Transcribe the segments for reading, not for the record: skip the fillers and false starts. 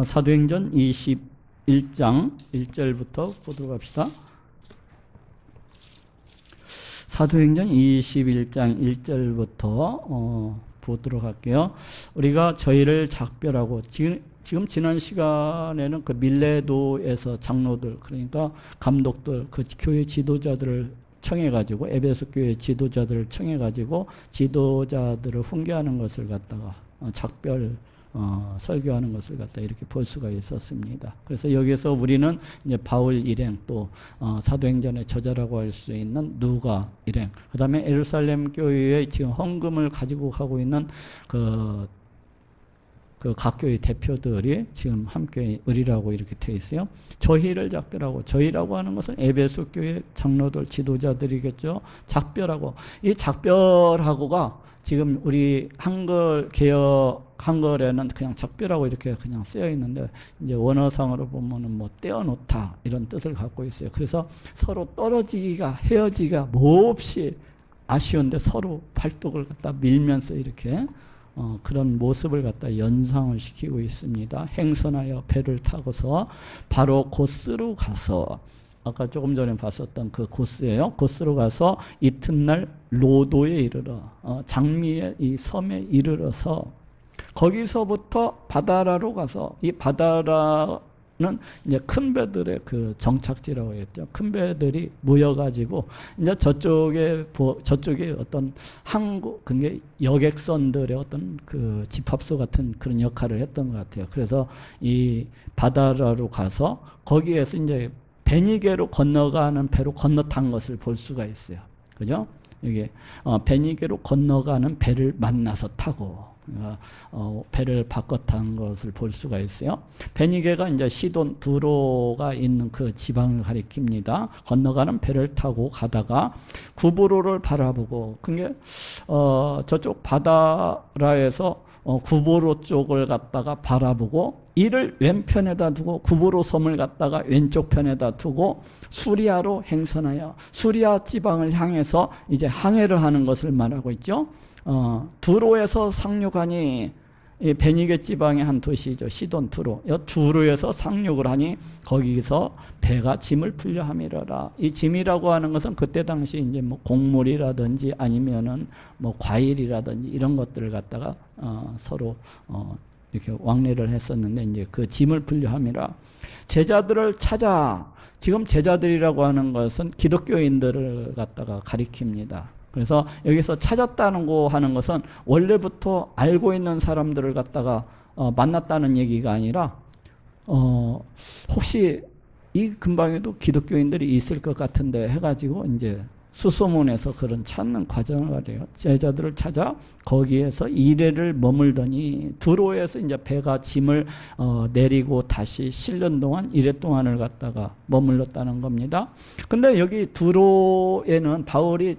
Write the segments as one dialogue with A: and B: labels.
A: 사도행전 21장 1절부터 보도록 합시다. 사도행전 21장 1절부터 보도록 할게요. 우리가 저희를 작별하고 지금 지난 시간에는 그 밀레도에서 장로들, 그러니까 감독들, 그 교회 지도자들을 청해가지고, 에베소 교회 지도자들을 청해가지고 지도자들을 훈계하는 것을 갖다가 작별 설교하는 것을 갖다 이렇게 볼 수가 있었습니다. 그래서 여기서 우리는 이제 바울 일행, 또 사도행전의 저자라고 할 수 있는 누가 일행, 그 다음에 예루살렘 교회의 지금 헌금을 가지고 가고 있는 그 각 교회 대표들이 지금 함께 의리라고 이렇게 되어 있어요. 저희를 작별하고, 저희라고 하는 것은 에베소 교회 장로들, 지도자들이겠죠. 작별하고, 이 작별하고가 지금 우리 한글 개역 한글에는 그냥 작별하고 이렇게 그냥 쓰여 있는데, 이제 원어상으로 보면은 뭐 떼어놓다 이런 뜻을 갖고 있어요. 그래서 서로 떨어지기가, 헤어지기가 몹시 아쉬운데 서로 발톱을 갖다 밀면서 이렇게 그런 모습을 갖다 연상을 시키고 있습니다. 행선하여 배를 타고서 바로 고스로 가서, 아까 조금 전에 봤었던 그 고스예요. 고스로 가서 이튿날 로도에 이르러, 장미의 이 섬에 이르러서 거기서부터 바다라로 가서, 이 바다라는 이제 큰 배들의 그 정착지라고 했죠. 큰 배들이 모여가지고 이제 저쪽에 어떤 항구, 그게 여객선들의 어떤 그 집합소 같은 그런 역할을 했던 것 같아요. 그래서 이 바다라로 가서 거기에서 이제 베니게로 건너가는 배로 건너탄 것을 볼 수가 있어요. 그죠? 이게 베니게로 건너가는 배를 만나서 타고 배를 바꿔 탄 것을 볼 수가 있어요. 베니게가 이제 시돈 두로가 있는 그 지방을 가리킵니다. 건너가는 배를 타고 가다가 구브로를 바라보고, 그게 저쪽 바다라에서 구브로 쪽을 갖다가 바라보고, 이를 왼편에다 두고 구브로 섬을 갖다가 왼쪽 편에다 두고 수리아로 행선하여 수리아 지방을 향해서 이제 항해를 하는 것을 말하고 있죠. 두로에서 상륙하니, 이 베니게 지방의 한 도시죠. 시돈 두로. 두로에서 상륙을 하니 거기서 배가 짐을 풀려 함이러라. 이 짐이라고 하는 것은 그때 당시 이제 뭐 곡물이라든지 아니면은 뭐 과일이라든지 이런 것들을 갖다가 서로 이렇게 왕래를 했었는데, 이제 그 짐을 풀려 함이라. 제자들을 찾아. 지금 제자들이라고 하는 것은 기독교인들을 갖다가 가리킵니다. 그래서 여기서 찾았다는 거 하는 것은 원래부터 알고 있는 사람들을 갖다가 만났다는 얘기가 아니라, 혹시 이 근방에도 기독교인들이 있을 것 같은데 해가지고 이제 수소문에서 그런 찾는 과정을 가려요. 제자들을 찾아 거기에서 이래를 머물더니, 두로에서 이제 배가 짐을 내리고 다시 실는 동안 이래 동안을 갖다가 머물렀다는 겁니다. 근데 여기 두로에는 바울이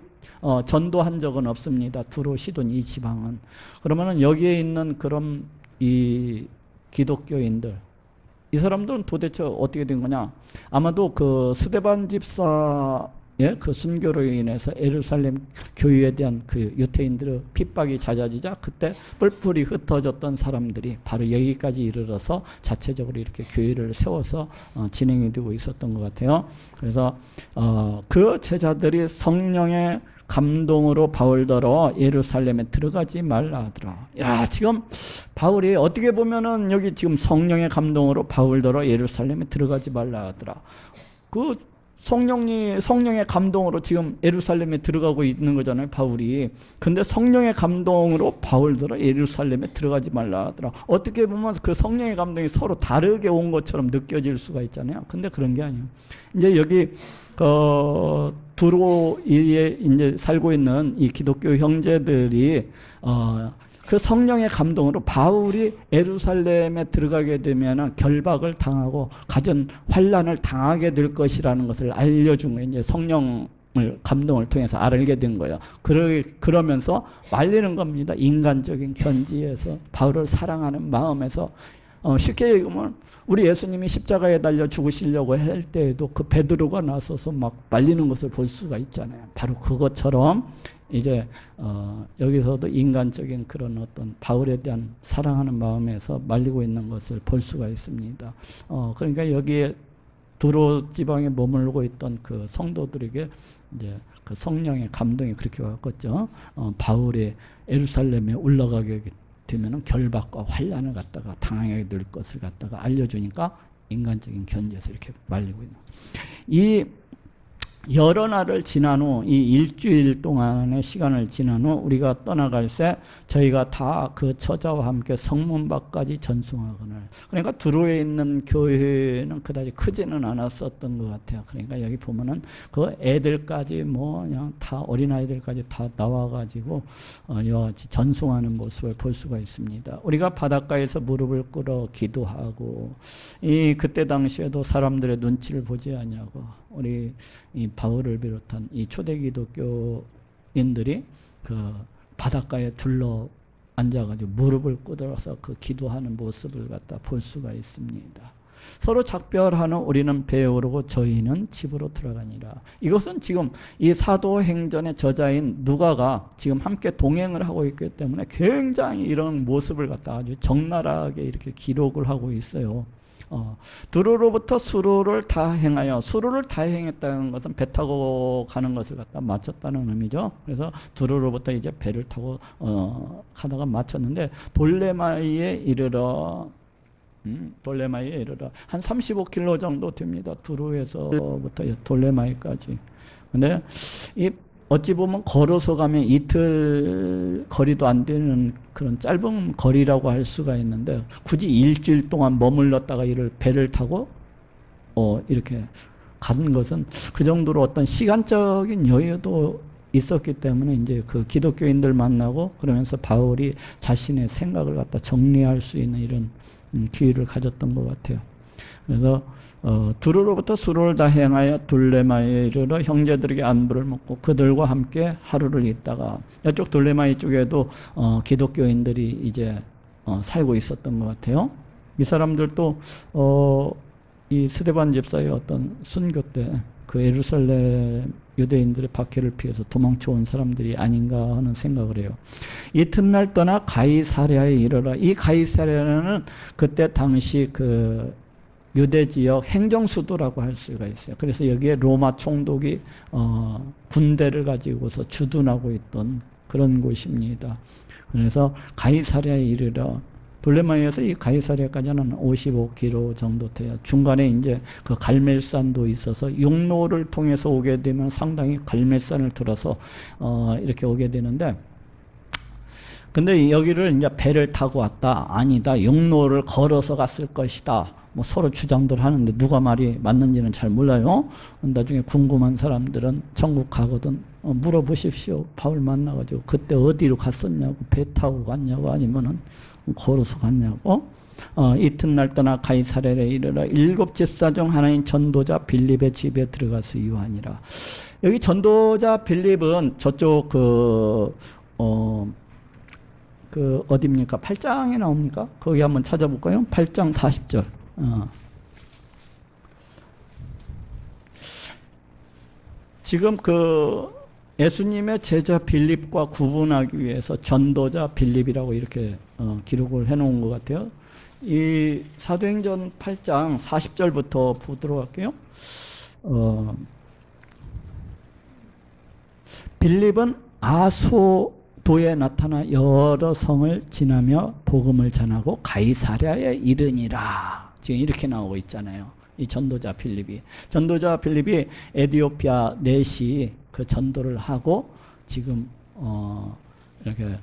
A: 전도한 적은 없습니다. 두로, 시돈 이 지방은. 그러면은 여기에 있는 그런 이 기독교인들, 이 사람들은 도대체 어떻게 된 거냐? 아마도 그 스데반 집사 그 순교로 인해서 예루살렘 교회에 대한 그 유대인들의 핍박이 잦아지자 그때 뿔뿔이 흩어졌던 사람들이 바로 여기까지 이르러서 자체적으로 이렇게 교회를 세워서 진행이 되고 있었던 것 같아요. 그래서 그 제자들이 성령의 감동으로 바울더러 예루살렘에 들어가지 말라 하더라. 야, 지금 바울이 어떻게 보면은 여기 지금 성령의 감동으로 바울더러 예루살렘에 들어가지 말라 하더라. 그 성령의 감동으로 지금 예루살렘에 들어가고 있는 거잖아요, 바울이. 근데 성령의 감동으로 바울더러 예루살렘에 들어가지 말라 하더라. 어떻게 보면 그 성령의 감동이 서로 다르게 온 것처럼 느껴질 수가 있잖아요. 근데 그런 게 아니에요. 이제 여기 두로에 이제 살고 있는 이 기독교 형제들이 그 성령의 감동으로 바울이 예루살렘에 들어가게 되면 결박을 당하고 가진 환란을 당하게 될 것이라는 것을 알려준 거예요. 이제 성령을 감동을 통해서 알게 된 거예요. 그러면서 말리는 겁니다. 인간적인 견지에서, 바울을 사랑하는 마음에서. 쉽게 얘기하면 우리 예수님이 십자가에 달려 죽으시려고 할 때에도 그 베드로가 나서서 막 말리는 것을 볼 수가 있잖아요. 바로 그것처럼 이제 여기서도 인간적인 그런 어떤 바울에 대한 사랑하는 마음에서 말리고 있는 것을 볼 수가 있습니다. 그러니까 여기에 두로 지방에 머물고 있던 그 성도들에게 이제 그 성령의 감동이 그렇게 왔겠죠. 바울이 예루살렘에 올라가게 되면은 결박과 환란을 갖다가 당하게 될 것을 갖다가 알려주니까 인간적인 견제에서 이렇게 말리고 있는. 이 여러 날을 지난 후, 이 일주일 동안의 시간을 지난 후 우리가 떠나갈 새 저희가 다 그 처자와 함께 성문 밖까지 전송하거늘. 그러니까 두로에 있는 교회는 그다지 크지는 않았었던 것 같아요. 그러니까 여기 보면은 그 애들까지 뭐 그냥 다 어린아이들까지 다 나와가지고 여러 가지 전송하는 모습을 볼 수가 있습니다. 우리가 바닷가에서 무릎을 꿇어 기도하고, 그때 당시에도 사람들의 눈치를 보지 않냐고 우리 이 바울을 비롯한 이 초대 기독교인들이 그 바닷가에 둘러 앉아가지고 무릎을 꿇어서 그 기도하는 모습을 갖다 볼 수가 있습니다. 서로 작별하는 우리는 배에 오르고 저희는 집으로 들어가니라. 이것은 지금 이 사도행전의 저자인 누가가 지금 함께 동행을 하고 있기 때문에 굉장히 이런 모습을 갖다 아주 적나라하게 이렇게 기록을 하고 있어요. 두로로부터 수로를 다 행하여, 수로를 다 행했다는 것은 배 타고 가는 것을 갖다 마쳤다는 의미죠. 그래서 두로로부터 이제 배를 타고 가다가 마쳤는데 돌레마이에 이르러 한 35km 정도 됩니다. 두로에서부터 돌레마이까지. 근데 이 어찌 보면 걸어서 가면 이틀 거리도 안 되는 그런 짧은 거리라고 할 수가 있는데 굳이 일주일 동안 머물렀다가 이를 배를 타고 이렇게 가는 것은 그 정도로 어떤 시간적인 여유도 있었기 때문에 이제 그 기독교인들 만나고 그러면서 바울이 자신의 생각을 갖다 정리할 수 있는 이런 기회를 가졌던 것 같아요. 그래서 두로로부터 수로를 다 행하여 돌레마이에 이르러 형제들에게 안부를 묻고 그들과 함께 하루를 있다가, 이쪽 돌레마이 쪽에도 기독교인들이 이제 살고 있었던 것 같아요. 이 사람들도 이 스데반 집사의 어떤 순교 때 그 예루살렘 유대인들의 박해를 피해서 도망쳐 온 사람들이 아닌가 하는 생각을 해요. 이튿날 떠나 가이사랴에 이르러, 이 가이사랴는 그때 당시 그 유대 지역 행정수도라고 할 수가 있어요. 그래서 여기에 로마 총독이 군대를 가지고서 주둔하고 있던 그런 곳입니다. 그래서 가이사랴에 이르러, 돌레마이에서 이 가이사랴까지는 55km 정도 돼요. 중간에 이제 그 갈멜산도 있어서 육로를 통해서 오게 되면 상당히 갈멜산을 들어서 이렇게 오게 되는데, 근데 여기를 이제 배를 타고 왔다, 아니다, 육로를 걸어서 갔을 것이다, 뭐 서로 주장들 하는데 누가 말이 맞는지는 잘 몰라요. 나중에 궁금한 사람들은 천국 가거든 물어보십시오. 바울 만나가지고 그때 어디로 갔었냐고, 배 타고 갔냐고 아니면은 걸어서 갔냐고. 이튿날 떠나 가이사랴에 이르러 7 집사 중 하나인 전도자 빌립의 집에 들어가서 유하니라. 여기 전도자 빌립은 저쪽 어디입니까? 8장에 나옵니까? 거기 한번 찾아볼까요? 8장 40절. 지금 그 예수님의 제자 빌립과 구분하기 위해서 전도자 빌립이라고 이렇게 기록을 해놓은 것 같아요. 이 사도행전 8장 40절부터 보도록 할게요. 빌립은 아소도에 나타나 여러 성을 지나며 복음을 전하고 가이사랴에 이르니라. 지금 이렇게 나오고 있잖아요. 이 전도자 빌립이 에디오피아 넷이 그 전도를 하고 지금 이렇게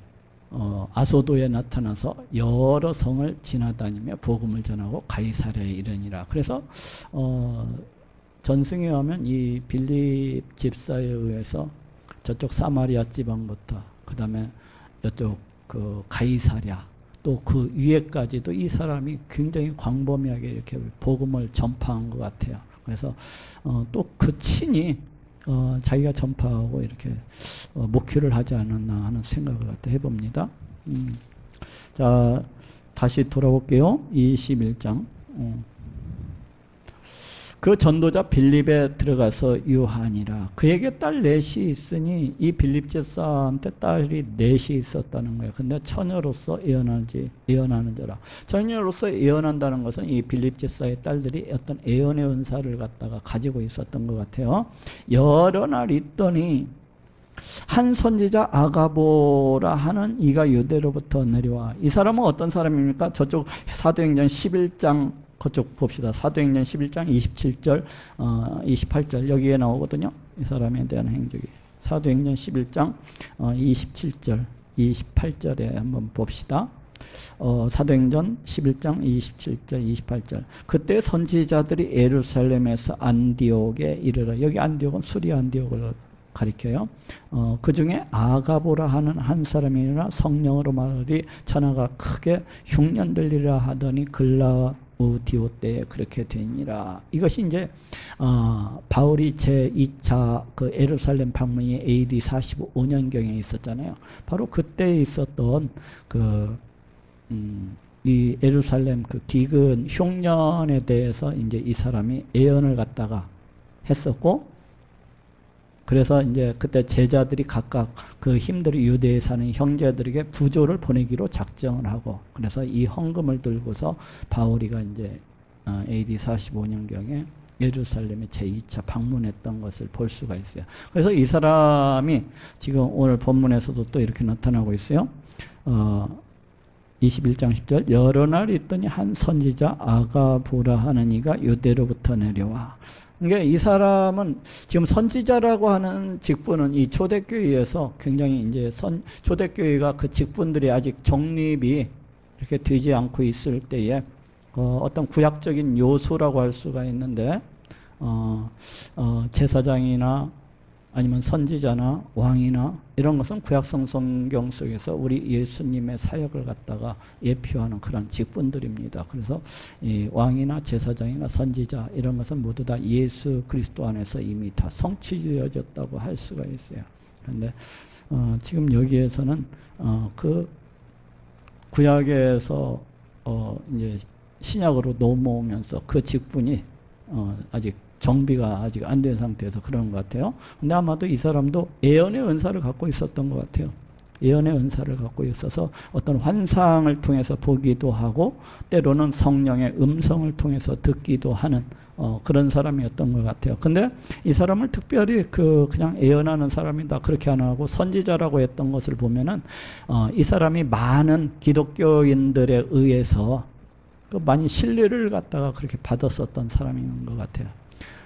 A: 아소도에 나타나서 여러 성을 지나다니며 복음을 전하고 가이사랴에 이르니라. 그래서 전승에 하면 이 빌립 집사에 의해서 저쪽 사마리아 지방부터 그 다음에 이쪽 그 가이사랴 또 그 위에까지도 이 사람이 굉장히 광범위하게 이렇게 복음을 전파한 것 같아요. 그래서 또 그 친히 자기가 전파하고 이렇게 목회를 하지 않았나 하는 생각을 갖다 해봅니다. 자, 다시 돌아올게요. 21장. 그 전도자 빌립에 들어가서 유하니라. 그에게 딸 넷이 있으니 이 빌립 제사한테 딸이 넷이 있었다는 거예요. 근데 처녀로서 예언하는 자라. 처녀로서 예언한다는 것은 이 빌립 제사의 딸들이 어떤 예언의 은사를 갖다가 가지고 있었던 것 같아요. 여러 날 있더니 한 선지자 아가보라 하는 이가 유대로부터 내려와. 이 사람은 어떤 사람입니까? 저쪽 사도행전 11장 그쪽 봅시다. 사도행전 11장 27절, 28절 여기에 나오거든요. 이 사람에 대한 행적이. 사도행전 11장 27절, 28절에 한번 봅시다. 사도행전 11장 27절, 28절. 그때 선지자들이 예루살렘에서 안디옥에 이르러. 여기 안디옥은 수리 안디옥을 가리켜요. 그 중에 아가보라 하는 한 사람이나 성령으로 말하리 천하가 크게 흉년들리라 하더니 글라우디오 때에 그렇게 되니라. 이것이 이제 바울이 제2차 그 예루살렘 방문이 AD 45년경에 있었잖아요. 바로 그때 있었던 이 예루살렘 그 기근 흉년에 대해서 이제 이 사람이 예언을 갖다가 했었고, 그래서 이제 그때 제자들이 각각 그 힘들이 유대에 사는 형제들에게 부조를 보내기로 작정을 하고, 그래서 이 헌금을 들고서 바울이가 이제 AD 45년경에 예루살렘에 제2차 방문했던 것을 볼 수가 있어요. 그래서 이 사람이 지금 오늘 본문에서도 또 이렇게 나타나고 있어요. 21장 10절 여러 날 있더니 한 선지자 아가보라 하는 이가 유대로부터 내려와. 그러니까 이 사람은 지금 선지자라고 하는 직분은 이 초대교회에서 굉장히 이제 초대교회가 그 직분들이 아직 정립이 이렇게 되지 않고 있을 때에 어떤 구약적인 요소라고 할 수가 있는데, 제사장이나 아니면 선지자나 왕이나 이런 것은 구약성 성경 속에서 우리 예수님의 사역을 갖다가 예표하는 그런 직분들입니다. 그래서 이 왕이나 제사장이나 선지자 이런 것은 모두 다 예수 그리스도 안에서 이미 다 성취되어졌다고 할 수가 있어요. 그런데 지금 여기에서는 그 구약에서 이제 신약으로 넘어오면서 그 직분이 아직 정비가 아직 안 된 상태에서 그런 것 같아요. 근데 아마도 이 사람도 예언의 은사를 갖고 있었던 것 같아요. 예언의 은사를 갖고 있어서 어떤 환상을 통해서 보기도 하고, 때로는 성령의 음성을 통해서 듣기도 하는 그런 사람이었던 것 같아요. 근데 이 사람을 특별히 그냥 예언하는 사람이다 그렇게 안 하고 선지자라고 했던 것을 보면은 이 사람이 많은 기독교인들에 의해서 많이 신뢰를 갖다가 그렇게 받았었던 사람인 것 같아요.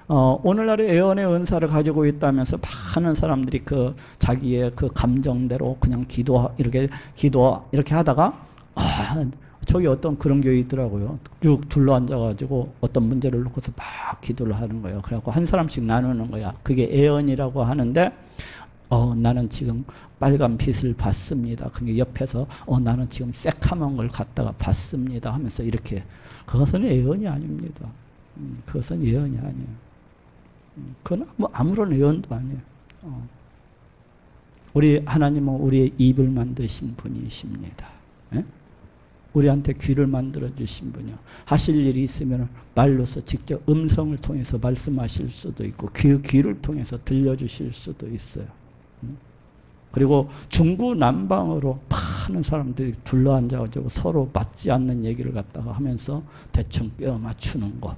A: 오늘날의 예언의 은사를 가지고 있다면서 많은 사람들이 자기의 그 감정대로 그냥 이렇게 하다가, 저기 어떤 그런 교회 있더라고요. 쭉 둘러앉아가지고 어떤 문제를 놓고서 막 기도를 하는 거예요. 그래갖고 한 사람씩 나누는 거야. 그게 예언이라고 하는데, 나는 지금 빨간 빛을 봤습니다. 그게 옆에서, 나는 지금 새카만 걸 갖다가 봤습니다 하면서 이렇게. 그것은 예언이 아닙니다. 그것은 예언이 아니에요. 그건 뭐 아무런 예언도 아니에요. 우리 하나님은 우리의 입을 만드신 분이십니다. 예? 우리한테 귀를 만들어 주신 분이요. 하실 일이 있으면 말로서 직접 음성을 통해서 말씀하실 수도 있고, 귀를 통해서 들려주실 수도 있어요. 그리고 중구난방으로 많은 사람들이 둘러앉아가지고 서로 맞지 않는 얘기를 갖다가 하면서 대충 껴 맞추는 것.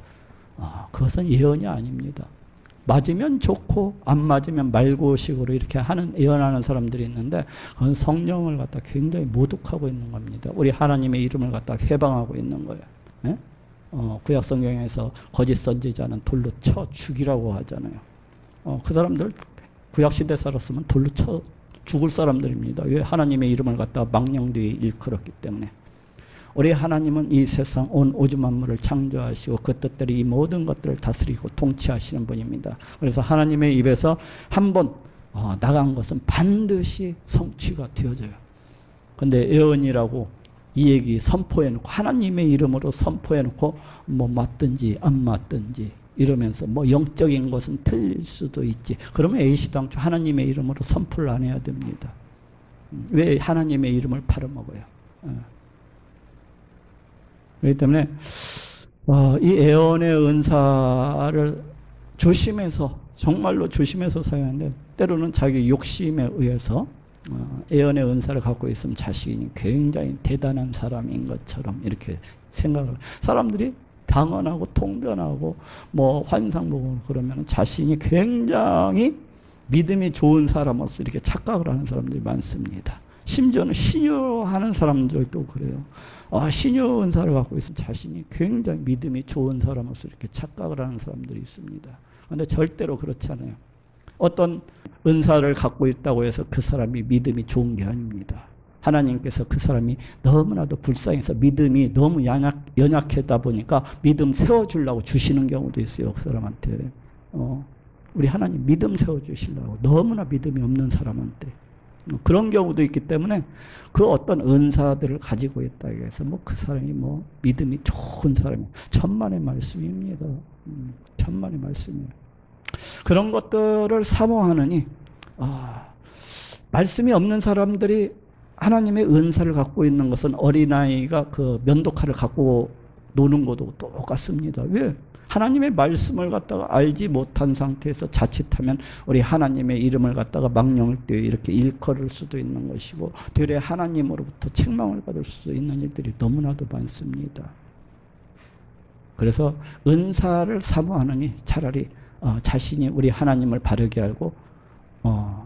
A: 그것은 예언이 아닙니다. 맞으면 좋고 안 맞으면 말고식으로 이렇게 예언하는 사람들이 있는데, 그건 성령을 갖다 굉장히 모독하고 있는 겁니다. 우리 하나님의 이름을 갖다 회방하고 있는 거예요. 예? 구약 성경에서 거짓 선지자는 돌로 쳐 죽이라고 하잖아요. 그 사람들 구약 시대 살았으면 돌로 쳐 죽을 사람들입니다. 왜? 하나님의 이름을 갖다 망령되이 일컬었기 때문에. 우리 하나님은 이 세상 온 우주 만물을 창조하시고 그 뜻대로 이 모든 것들을 다스리고 통치하시는 분입니다. 그래서 하나님의 입에서 한번 나간 것은 반드시 성취가 되어져요. 근데 예언이라고 이 얘기 선포해놓고 하나님의 이름으로 선포해놓고 뭐 맞든지 안 맞든지 이러면서 뭐 영적인 것은 틀릴 수도 있지. 그러면 애시당초 하나님의 이름으로 선포를 안 해야 됩니다. 왜 하나님의 이름을 팔아먹어요? 그렇기 때문에 이 예언의 은사를 조심해서, 정말로 조심해서 사용하는데, 때로는 자기 욕심에 의해서 예언의 은사를 갖고 있으면 자신이 굉장히 대단한 사람인 것처럼 이렇게 생각을, 사람들이 당언하고 통변하고 뭐 환상 보고 그러면 자신이 굉장히 믿음이 좋은 사람으로서 이렇게 착각을 하는 사람들이 많습니다. 심지어는 신유하는 사람들도 그래요. 신유 은사를 갖고 있으면 자신이 굉장히 믿음이 좋은 사람으로서 이렇게 착각을 하는 사람들이 있습니다. 그런데 절대로 그렇지 않아요. 어떤 은사를 갖고 있다고 해서 그 사람이 믿음이 좋은 게 아닙니다. 하나님께서 그 사람이 너무나도 불쌍해서 믿음이 너무 연약하다 보니까 믿음 세워주려고 주시는 경우도 있어요. 그 사람한테. 우리 하나님 믿음 세워주시려고, 너무나 믿음이 없는 사람한테. 그런 경우도 있기 때문에 그 어떤 은사들을 가지고 있다고 해서 뭐 그 사람이 뭐 믿음이 좋은 사람이에요. 천만의 말씀입니다. 천만의 말씀이에요. 그런 것들을 사모하느니 말씀이 없는 사람들이 하나님의 은사를 갖고 있는 것은 어린아이가 그 면도칼을 갖고 노는 것도 똑같습니다. 왜? 하나님의 말씀을 갖다가 알지 못한 상태에서 자칫하면 우리 하나님의 이름을 갖다가 망령을 띄어 이렇게 일컬을 수도 있는 것이고, 되레 하나님으로부터 책망을 받을 수도 있는 일들이 너무나도 많습니다. 그래서 은사를 사모하느니 차라리 자신이 우리 하나님을 바르게 알고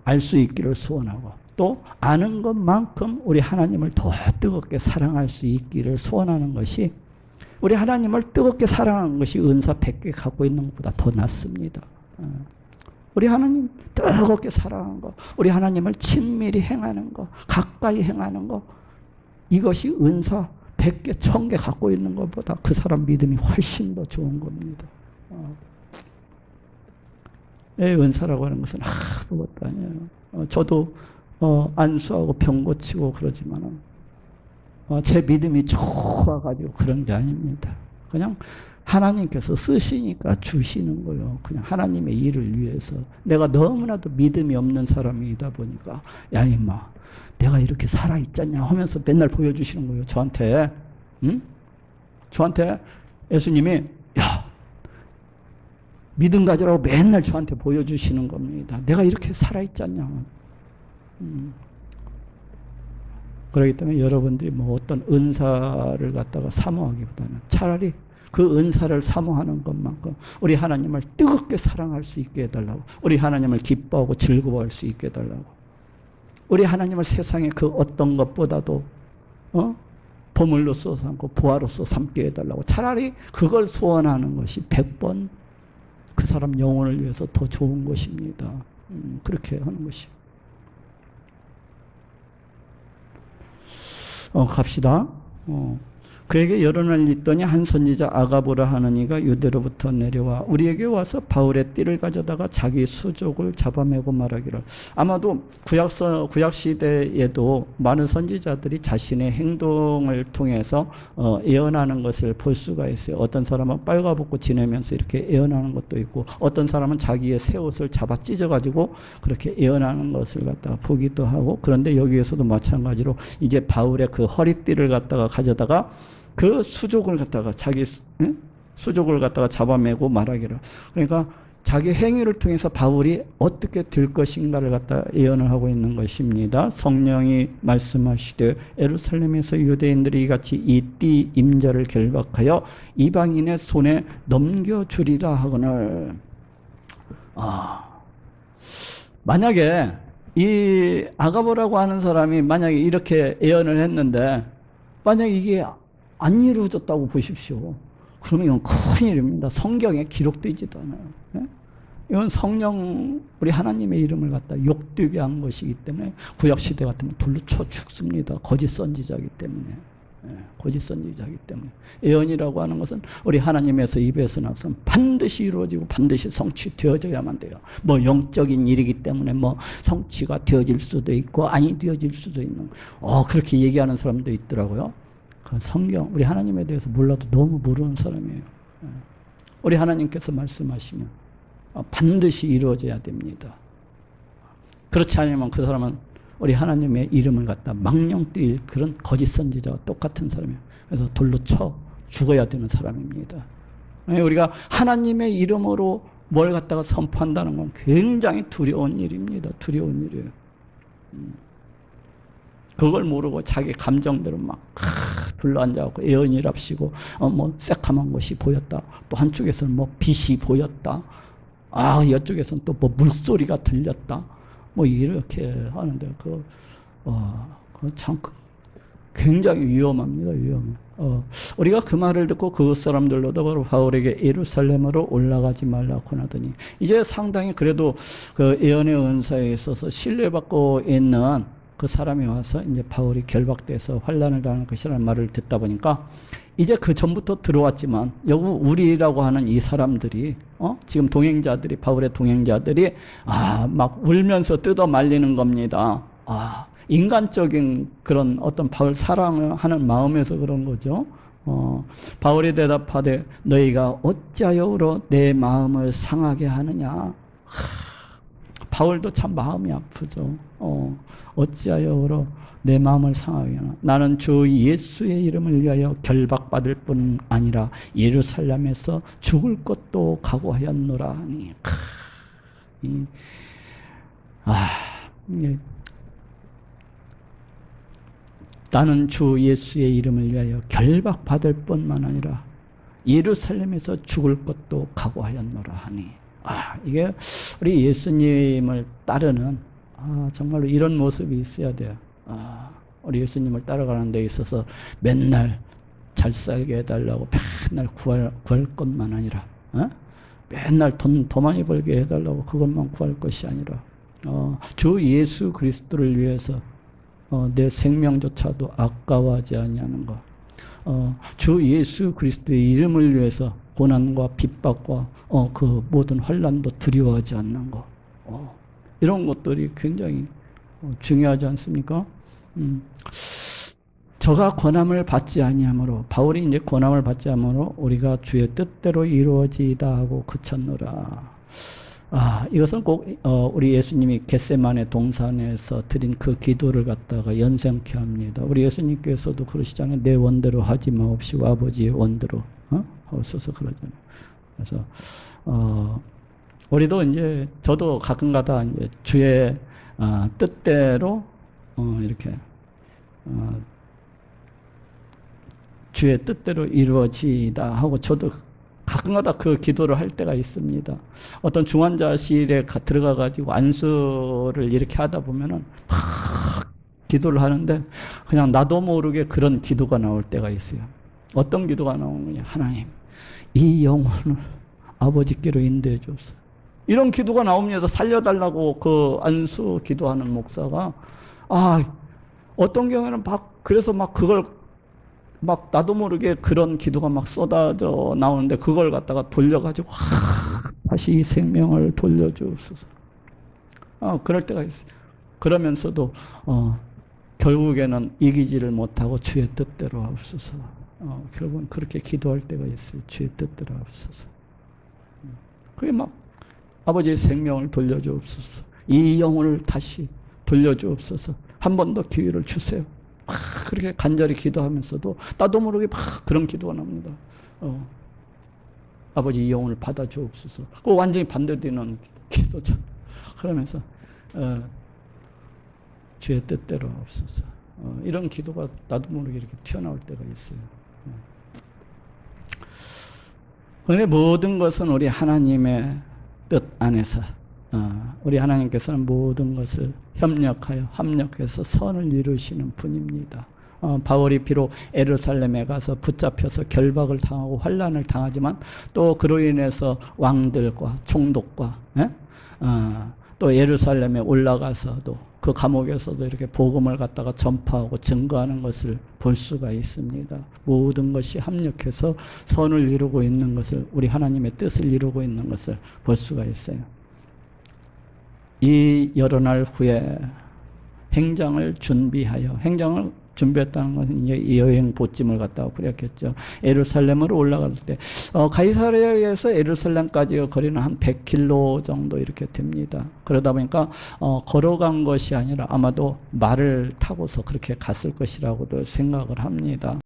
A: 알 수 있기를 소원하고, 또 아는 것만큼 우리 하나님을 더 뜨겁게 사랑할 수 있기를 소원하는 것이, 우리 하나님을 뜨겁게 사랑하는 것이 은사 100개 갖고 있는 것보다 더 낫습니다. 우리 하나님 뜨겁게 사랑하는 것, 우리 하나님을 친밀히 행하는 것, 가까이 행하는 것, 이것이 은사 100개, 1000개 갖고 있는 것보다 그 사람 믿음이 훨씬 더 좋은 겁니다. 은사라고 하는 것은 아무것도 아니에요. 저도 안수하고 병 고치고 그러지만은 제 믿음이 좋아가지고 그런 게 아닙니다. 그냥 하나님께서 쓰시니까 주시는 거예요. 그냥 하나님의 일을 위해서. 내가 너무나도 믿음이 없는 사람이다 보니까, 야 임마 내가 이렇게 살아있잖냐 하면서 맨날 보여주시는 거예요. 저한테. 저한테 예수님이 야 믿음 가지라고 맨날 저한테 보여주시는 겁니다. 내가 이렇게 살아있잖냐. 그렇기 때문에 여러분들이 뭐 어떤 은사를 갖다가 사모하기보다는 차라리 그 은사를 사모하는 것만큼 우리 하나님을 뜨겁게 사랑할 수 있게 해달라고, 우리 하나님을 기뻐하고 즐거워할 수 있게 해달라고, 우리 하나님을 세상의 그 어떤 것보다도 보물로서 삼고 보화로서 삼게 해달라고, 차라리 그걸 소원하는 것이 100번 그 사람 영혼을 위해서 더 좋은 것입니다. 그렇게 하는 것이요. 갑시다. 그에게 여러 날 있더니 한 선지자 아가보라 하는 이가 유대로부터 내려와 우리에게 와서 바울의 띠를 가져다가 자기 수족을 잡아매고 말하기를. 아마도 구약 시대에도 많은 선지자들이 자신의 행동을 통해서 예언하는 것을 볼 수가 있어요. 어떤 사람은 빨가벗고 지내면서 이렇게 예언하는 것도 있고, 어떤 사람은 자기의 새 옷을 잡아 찢어가지고 그렇게 예언하는 것을 갖다가 보기도 하고, 그런데 여기에서도 마찬가지로 이제 바울의 그 허리띠를 갖다가 가져다가 그 수족을 갖다가 자기 수족을 갖다가 잡아매고 말하기를. 그러니까 자기 행위를 통해서 바울이 어떻게 될 것인가를 갖다 예언을 하고 있는 것입니다. 성령이 말씀하시되 예루살렘에서 유대인들이 이같이 이 띠 임자를 결박하여 이방인의 손에 넘겨주리라 하거늘. 만약에 이 아가보라고 하는 사람이 만약에 이렇게 예언을 했는데 만약에 이게 안 이루어졌다고 보십시오. 그러면 이건 큰일입니다. 성경에 기록되지도 않아요. 네? 이건 성령, 우리 하나님의 이름을 갖다 욕되게 한 것이기 때문에 구약시대 같으면 돌로 쳐 죽습니다. 거짓 선지자이기 때문에. 네, 거짓 선지자이기 때문에. 예언이라고 하는 것은 우리 하나님에서 입에서 나서는 반드시 이루어지고 반드시 성취되어져야만 돼요. 뭐 영적인 일이기 때문에 뭐 성취가 되어질 수도 있고 아니 되어질 수도 있는, 그렇게 얘기하는 사람도 있더라고요. 성경, 우리 하나님에 대해서 몰라도 너무 모르는 사람이에요. 우리 하나님께서 말씀하시면 반드시 이루어져야 됩니다. 그렇지 않으면 그 사람은 우리 하나님의 이름을 갖다 망령뜨릴 그런 거짓 선지자와 똑같은 사람이에요. 그래서 돌로 쳐 죽어야 되는 사람입니다. 우리가 하나님의 이름으로 뭘 갖다가 선포한다는 건 굉장히 두려운 일입니다. 두려운 일이에요. 그걸 모르고 자기 감정대로 막 둘러앉아갖고 예언이랍시고 뭐 새카만 것이 보였다. 또 한쪽에서는 뭐 빛이 보였다. 이쪽에서는 또 뭐 물소리가 들렸다. 뭐 이렇게 하는데 그거 참 굉장히 위험합니다. 위험해. 우리가 그 말을 듣고 그것 사람들로도 바로 바울에게 예루살렘으로 올라가지 말라고 하더니 이제 상당히 그래도 그 예언의 은사에 있어서 신뢰받고 있는 그 사람이 와서 이제 바울이 결박돼서 환난을 당할 것이라는 말을 듣다 보니까 이제 그 전부터 들어왔지만 여기 우리라고 하는 이 사람들이 지금 동행자들이 바울의 동행자들이 막 울면서 뜯어 말리는 겁니다. 인간적인 그런 어떤 바울 사랑을 하는 마음에서 그런 거죠. 바울이 대답하되 너희가 어찌하여 울어 내 마음을 상하게 하느냐. 바울도 참 마음이 아프죠. 어찌하여 울어 내 마음을 상하게 하나. 나는 주 예수의 이름을 위하여 결박받을 뿐 아니라 예루살렘에서 죽을 것도 각오하였노라 하니. 나는 주 예수의 이름을 위하여 결박받을 뿐만 아니라 예루살렘에서 죽을 것도 각오하였노라 하니. 이게 우리 예수님을 따르는 정말로 이런 모습이 있어야 돼요. 우리 예수님을 따라가는 데 있어서 맨날 잘 살게 해달라고 맨날 구할 것만 아니라 맨날 돈 더 많이 벌게 해달라고 그것만 구할 것이 아니라 주 예수 그리스도를 위해서 내 생명조차도 아까워하지 아니하는 것. 주 예수 그리스도의 이름을 위해서 고난과 핍박과 그 모든 환난도 두려워하지 않는 것. 이런 것들이 굉장히 중요하지 않습니까? 저가 권함을 받지 아니하므로 바울이 이제 권함을 받지 아니하므로 우리가 주의 뜻대로 이루어지이다 하고 그쳤노라. 이것은 꼭 우리 예수님이 겟세마네 동산에서 드린 그 기도를 갖다가 연상케 합니다. 우리 예수님께서도 그러시잖아요. 내 원대로 하지 마옵시고 아버지의 원대로 하옵소서 그러잖아요. 그래서 우리도 이제 저도 가끔가다 이제 주의 뜻대로 이렇게 주의 뜻대로 이루어지다 하고 저도 가끔가다 그 기도를 할 때가 있습니다. 어떤 중환자실에 들어가가지고 안수를 이렇게 하다 보면은 막 기도를 하는데 그냥 나도 모르게 그런 기도가 나올 때가 있어요. 어떤 기도가 나오느냐. 하나님, 이 영혼을 아버지께로 인도해 주옵소서. 이런 기도가 나오면서 살려달라고 그 안수 기도하는 목사가 어떤 경우에는 그래서 그걸 나도 모르게 그런 기도가 쏟아져 나오는데 그걸 갖다가 돌려가지고 다시 이 생명을 돌려주옵소서. 그럴 때가 있어요. 그러면서도 결국에는 이기지를 못하고 주의 뜻대로 하옵소서. 결국은 그렇게 기도할 때가 있어요. 주의 뜻대로 하옵소서. 그게 아버지의 생명을 돌려주옵소서. 이 영혼을 다시 돌려주옵소서. 한 번 더 기회를 주세요. 그렇게 간절히 기도하면서도 나도 모르게 그런 기도가 납니다. 아버지 이 영혼을 받아주옵소서. 그 완전히 반대되는 기도죠. 그러면서 주의 뜻대로 하옵소서. 이런 기도가 나도 모르게 이렇게 튀어나올 때가 있어요. 그런데 모든 것은 우리 하나님의 뜻 안에서 우리 하나님께서는 모든 것을 합력해서 선을 이루시는 분입니다. 바울이 비록 예루살렘에 가서 붙잡혀서 결박을 당하고 환난을 당하지만 또 그로 인해서 왕들과 총독과 또 예루살렘에 올라가서도 그 감옥에서도 이렇게 복음을 갖다가 전파하고 증거하는 것을 볼 수가 있습니다. 모든 것이 합력해서 선을 이루고 있는 것을, 우리 하나님의 뜻을 이루고 있는 것을 볼 수가 있어요. 이 여러 날 후에 행장을 준비했다는 것은 이제 이 여행 보찜을 갖다가 부렸겠죠. 예루살렘으로 올라갈 때 가이사랴에서 예루살렘까지의 거리는 한 100km 정도 이렇게 됩니다. 그러다 보니까 걸어간 것이 아니라 아마도 말을 타고서 그렇게 갔을 것이라고도 생각을 합니다.